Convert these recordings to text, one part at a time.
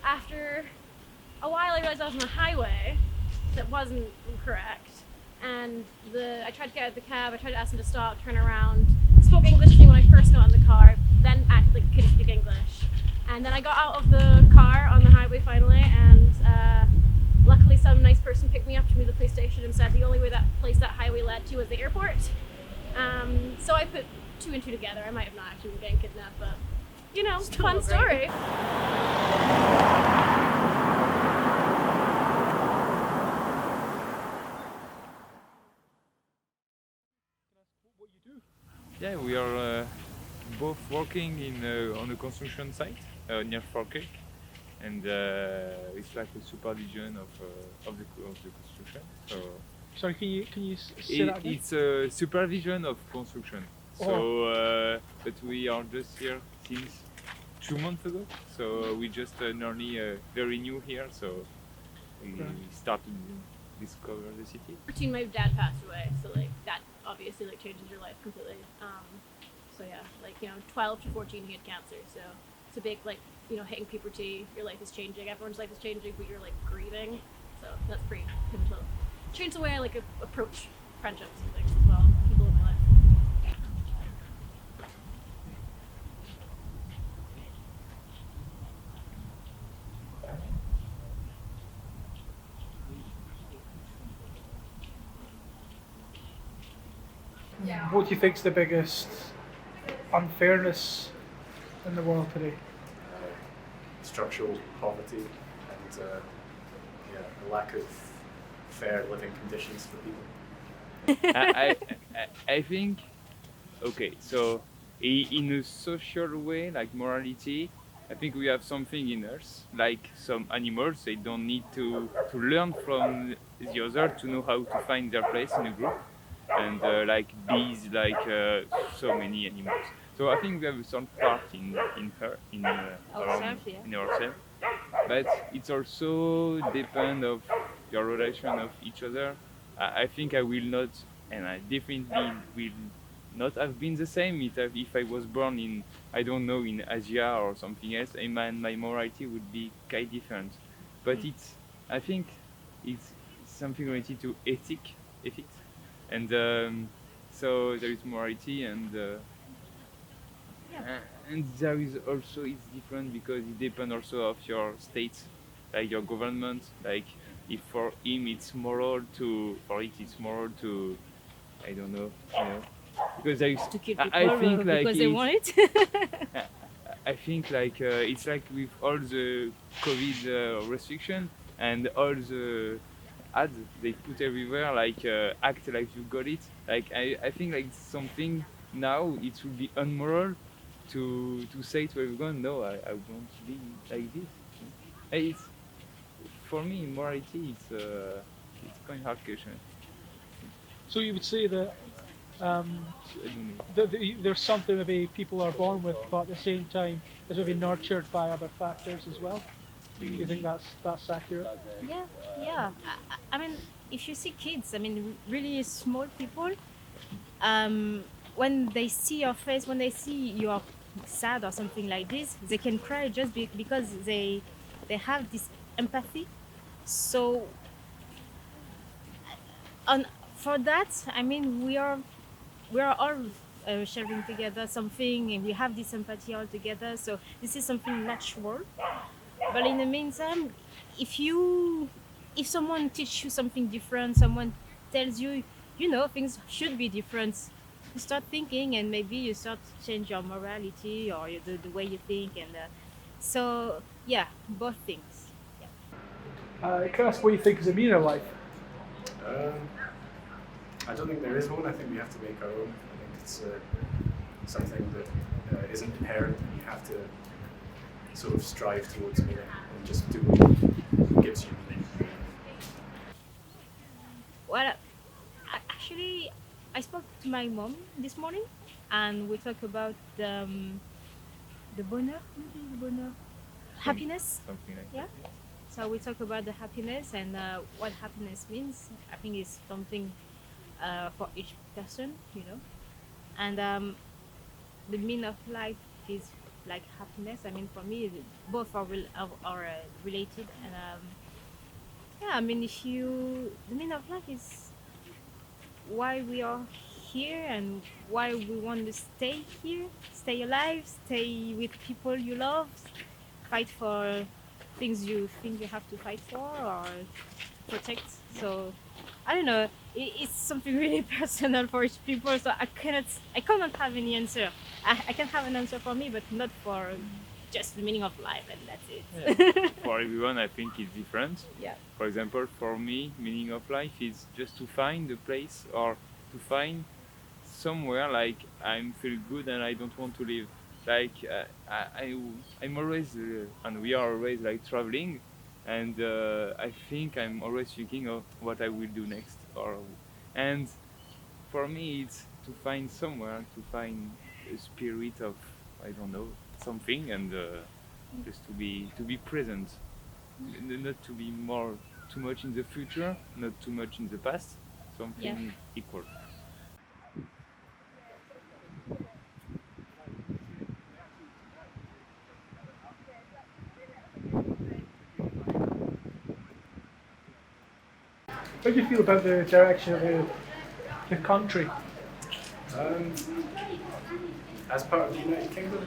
After a while, I realized I was on a highway that wasn't correct, and I tried to get out of the cab. I tried to ask him to stop, turn around. Spoke English to me when I first got in the car, then acted like I couldn't speak English. And then I got out of the car on the highway finally, and luckily some nice person picked me up, took me to the police station, and said the only way that highway led to was the airport. So I put two and two together. I might have not actually been getting kidnapped, but you know, fun story. What you do? Yeah, we are both working on a construction site near Falkirk, and it's like a supervision of the construction. So Sorry, can you say that again? it's a supervision of construction. So, but we are just here since 2 months ago. So we just nearly very new here. So we started to discover the city. 14, my dad passed away, so like that obviously like changes your life completely. So yeah, like 12 to 14 he had cancer, so it's a big like hitting puberty, your life is changing, everyone's life is changing, but you're like grieving, so that's pretty pivotal. Changed the way I like approach friendships and things as well, people in my life. What do you think is the biggest unfairness in the world today? Structural poverty and a lack of fair living conditions for people. I think, okay, so in a social way, like morality, I think we have something in us, like some animals, they don't need to learn from the other to know how to find their place in a group. And like bees, like so many animals. So I think we have some part in ourselves, but it's also depend of your relation of each other. I think I will not, and I definitely will not have been the same if I was born in, I don't know, in Asia or something else, and my morality would be quite different. But I think it's something related to ethics. And so there is morality, and there is also, it's different because it depends also of your state, like your government. Like if for him it's moral to, I don't know, because there is to kill people I think like because they want it. I think like it's like with all the COVID restriction and all the ads they put everywhere, like act like you got it. Like I think like something now it would be unmoral to say to everyone, no, I won't be like this. It's, for me, morality it's quite hard question. So you would say that I don't know. there's something maybe people are born with, but at the same time is maybe nurtured by other factors as well. Do you think that's accurate? Yeah. I mean, if you see kids, I mean, really small people, when they see your face, when they see you are sad or something like this, they can cry just because they have this empathy. So, for that, I mean, we are all sharing together something, and we have this empathy all together. So this is something natural. But in the meantime, if someone teaches you something different, someone tells you, things should be different, you start thinking, and maybe you start to change your morality or the way you think, and so yeah, both things. Yeah. Can I ask what you think is the meaning of life? I don't think there is one. I think we have to make our own. I think it's something that isn't inherent, and you have to sort of strive towards meaning and just do what gives you meaning. Well, actually, I spoke to my mom this morning, and we talked about the bonheur, happiness. Something like Yeah. that. So we talk about the happiness and what happiness means. I think it's something for each person, and the meaning of life is like happiness. I mean, for me, both are related, and yeah, I mean, if you the meaning of life is why we are here and why we want to stay here, stay alive, stay with people you love, fight for things you think you have to fight for or protect. So I don't know. It's something really personal for each people. So I cannot have any answer. I can have an answer for me, but not for just the meaning of life, and that's it. For everyone, I think it's different. Yeah. For example, for me, meaning of life is just to find a place or to find somewhere like I'm feel good and I don't want to live. Like I'm always and we are always like traveling, and I think I'm always thinking of what I will do next. And for me, it's to find somewhere to find a spirit of I don't know something and just to be present, not to be more too much in the future, not too much in the past, something equal. How do you feel about the direction of the country? Um, as part of the United Kingdom,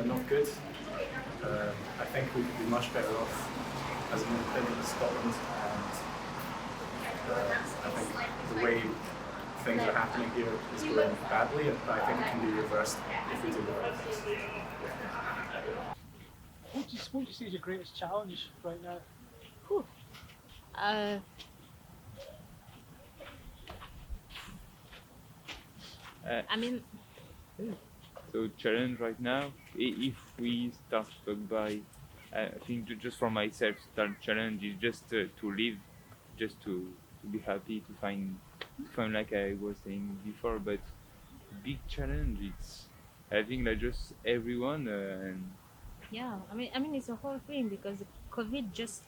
not good. I think we could be much better off as an independent Scotland, and I think the way things are happening here is going badly, but I think it can be reversed if we do the right things. What do you see as your greatest challenge right now? Uh, I mean, So challenge right now, if we start to talk by, I think just for myself, start challenge is just to live, just to be happy, to find like I was saying before, but big challenge it's I think like just everyone and yeah, I mean, it's a whole thing because COVID just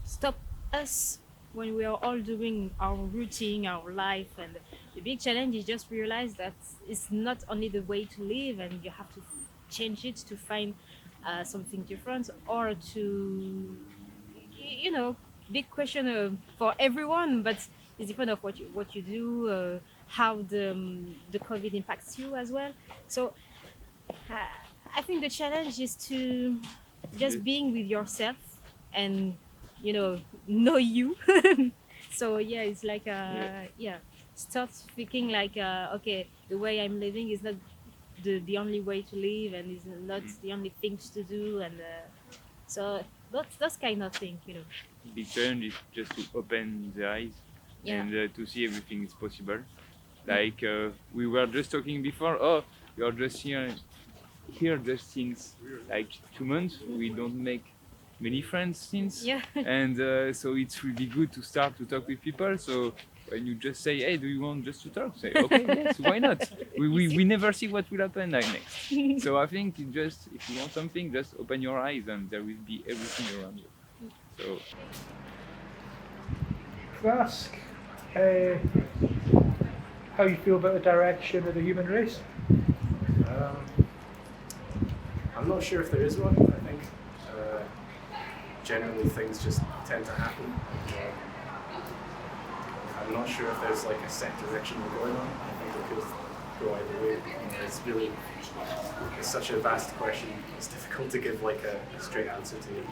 stopped us when we are all doing our routine, our life, and the big challenge is just realize that it's not only the way to live, and you have to change it to find something different, or to, big question for everyone, but it's different of what you do, how the COVID impacts you as well. So uh, I think the challenge is to just being with yourself and know you. So yeah, it's like yeah, start thinking like okay, the way I'm living is not the only way to live, and is not the only things to do, and so that's kind of thing. big challenge is just to open the eyes Yeah. and to see everything is possible. Like we were just talking before. Oh, we are just here just since like 2 months. We don't make many friends since, Yeah. and so it's really good to start to talk with people. So when you just say, "Hey, do you want just to talk?" Say, "Okay, yes, why not?" We never see what will happen like next. So I think you just if you want something, just open your eyes and there will be everything around you. So Can I ask how you feel about the direction of the human race? Um, I'm not sure if there is one. I think generally things just tend to happen. I'm not sure if there's like a set direction we're going on. I think it could go either way. It's such a vast question. It's difficult to give like a straight answer to it.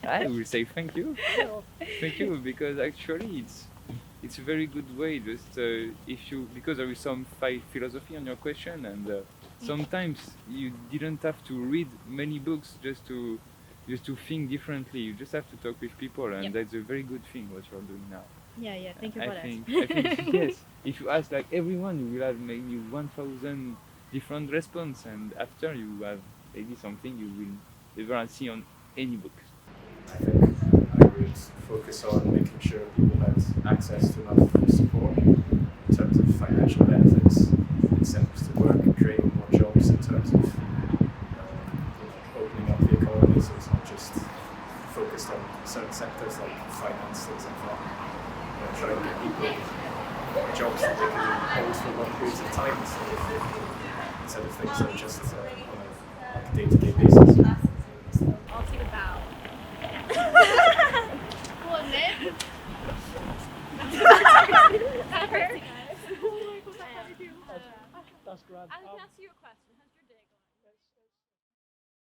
I will say thank you. Thank you, because actually it's a very good way. Just if you because there is some philosophy on your question, and sometimes you didn't have to read many books just to think differently. You just have to talk with people, and Yep. that's a very good thing what you're doing now. Yeah, thank you I for that. think yes. If you ask like everyone, you will have maybe 1,000 different response, and after you have maybe something you will never see on any book. I think I would focus on making sure people had access to enough support in terms of financial benefits, incentives to work, creating more jobs in terms of opening up the economy, so it's not just focused on certain sectors like finance, things like that. Trying to get people jobs that they can hold for long periods of time instead of things that are just on a day-to-day basis. I'll take a bow. We'll admit. That's crazy, guys. That's grand. I can ask you a question.